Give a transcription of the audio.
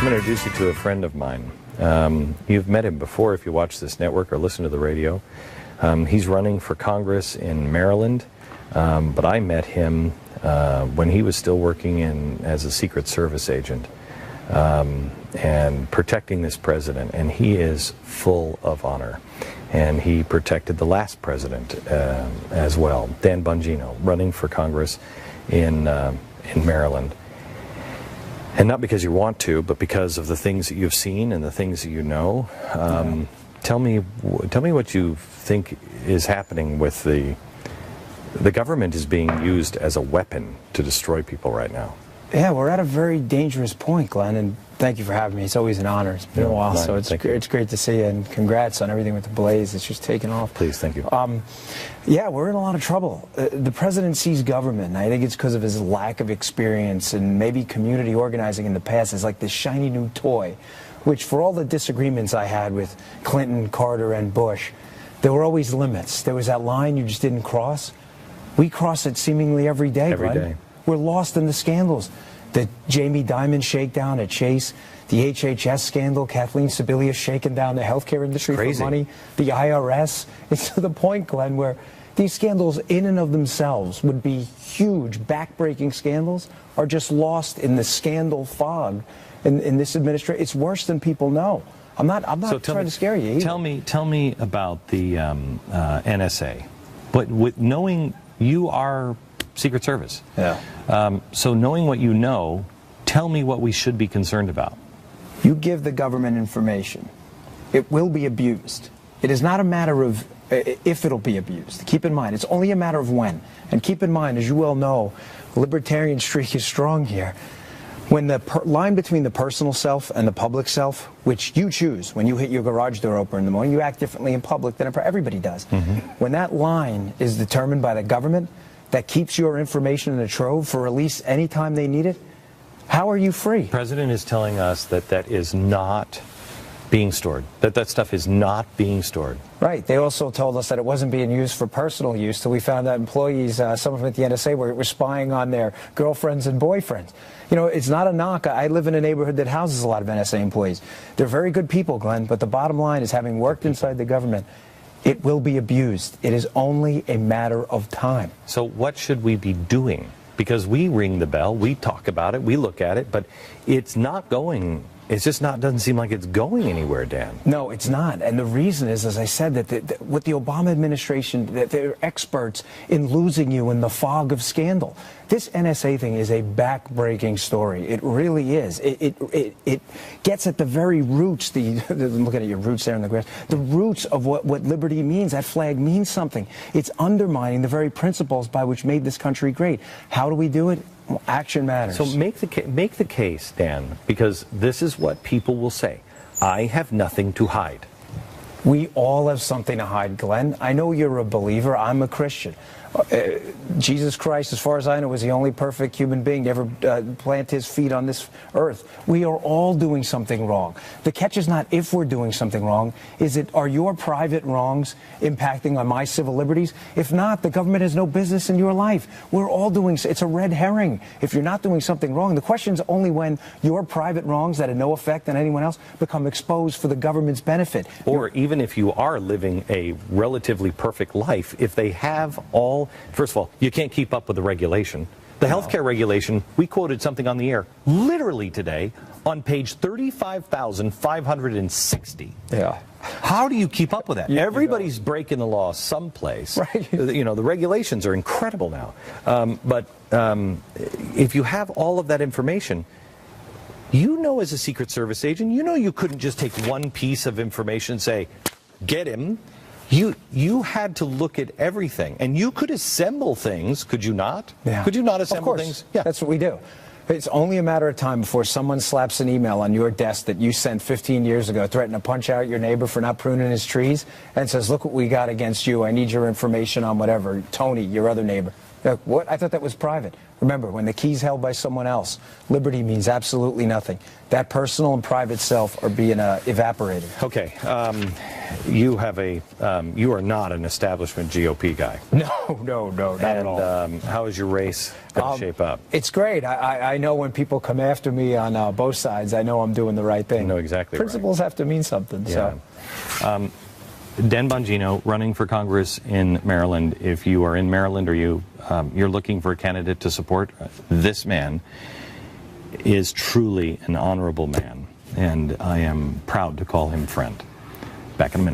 I'm going to introduce you to a friend of mine. You've met him before if you watch this network or listen to the radio. He's running for Congress in Maryland, but I met him when he was still working as a Secret Service agent and protecting this president, and he is full of honor. And he protected the last president as well, Dan Bongino, running for Congress in Maryland. And not because you want to, but because of the things that you've seen and the things that you know. Tell me what you think is happening with the government is being used as a weapon to destroy people right now. Yeah, we're at a very dangerous point, Glenn, and thank you for having me. It's always an honor. It's been a while, so it's great to see you, and congrats on everything with the Blaze. It's just taken off. Please, thank you. Yeah, we're in a lot of trouble. The president sees government, and I think it's because of his lack of experience and maybe community organizing in the past as like this shiny new toy, which for all the disagreements I had with Clinton, Carter, and Bush, there were always limits. There was that line you just didn't cross. We cross it seemingly every day, Glenn. Every day. We're lost in the scandals. The Jamie Dimon shakedown at Chase, the HHS scandal, Kathleen Sebelius shaking down the healthcare industry for money, the IRS. It's to the point, Glenn, where these scandals in and of themselves would be huge, backbreaking scandals, are just lost in the scandal fog in this administration. It's worse than people know. I'm not trying to scare you either. Tell me about the NSA. But with knowing you are Secret Service. Yeah. So knowing what you know, tell me what we should be concerned about. You give the government information, it will be abused. It is not a matter of if it'll be abused. Keep in mind, it's only a matter of when. And keep in mind, as you well know, the libertarian streak is strong here. When the line between the personal self and the public self, which you choose when you hit your garage door open in the morning, you act differently in public than everybody does. When that line is determined by the government, that keeps your information in a trove for release anytime they need it, how are you free? The president is telling us that that is not being stored, that stuff is not being stored. Right. They also told us that it wasn't being used for personal use till we found that employees, some of them at the NSA, were spying on their girlfriends and boyfriends. You know, it's not a knock. I live in a neighborhood that houses a lot of NSA employees. They're very good people, Glenn, but the bottom line is, having worked inside the government, it will be abused. It is only a matter of time. So what should we be doing? Because we ring the bell, we talk about it, we look at it, but it's not going. It's just not, doesn't seem like it's going anywhere, Dan. No, it's not. And the reason is, as I said, that with the Obama administration, that they're experts in losing you in the fog of scandal. This NSA thing is a back-breaking story. It really is. It gets at the very roots, I'm looking at your roots there in the grass, the roots of what liberty means. That flag means something. It's undermining the very principles by which made this country great. How do we do it? Well, action matters. So make the case, Dan, because this is what people will say. I have nothing to hide. We all have something to hide, Glenn. I know you're a believer. I'm a Christian. Jesus Christ, as far as I know, was the only perfect human being to ever plant his feet on this earth. We are all doing something wrong. The catch is not if we're doing something wrong. Are your private wrongs impacting on my civil liberties? If not, the government has no business in your life. We're all doing, it's a red herring. If you're not doing something wrong, the question is only when your private wrongs that had no effect on anyone else become exposed for the government's benefit. Or even if you are living a relatively perfect life, if they have all, first of all, you can't keep up with the regulation. The healthcare regulation, we quoted something on the air literally today on page 35,560. Yeah. How do you keep up with that? Everybody's breaking the law someplace. Right. You know, the regulations are incredible now. But if you have all of that information, you know, as a Secret Service agent, you know you couldn't just take one piece of information and say, get him. You had to look at everything, and you could assemble things, could you not? Yeah. Could you not assemble of course. things? Yeah. That's what we do. It's only a matter of time before someone slaps an email on your desk that you sent 15 years ago, threatening to punch out your neighbor for not pruning his trees, and says, look what we got against you. I need your information on whatever. Tony, your other neighbor. Like, what? I thought that was private. Remember, when the key's held by someone else, liberty means absolutely nothing. That personal and private self are being evaporated. Okay, you have you are not an establishment GOP guy. No, not at all. And how is your race going to shape up? It's great. I know when people come after me on both sides, I know I'm doing the right thing. You know exactly Principles have to mean something. Yeah. So. Dan Bongino running for Congress in Maryland. If you are in Maryland or you're looking for a candidate to support, this man is truly an honorable man, and I am proud to call him friend. Back in a minute.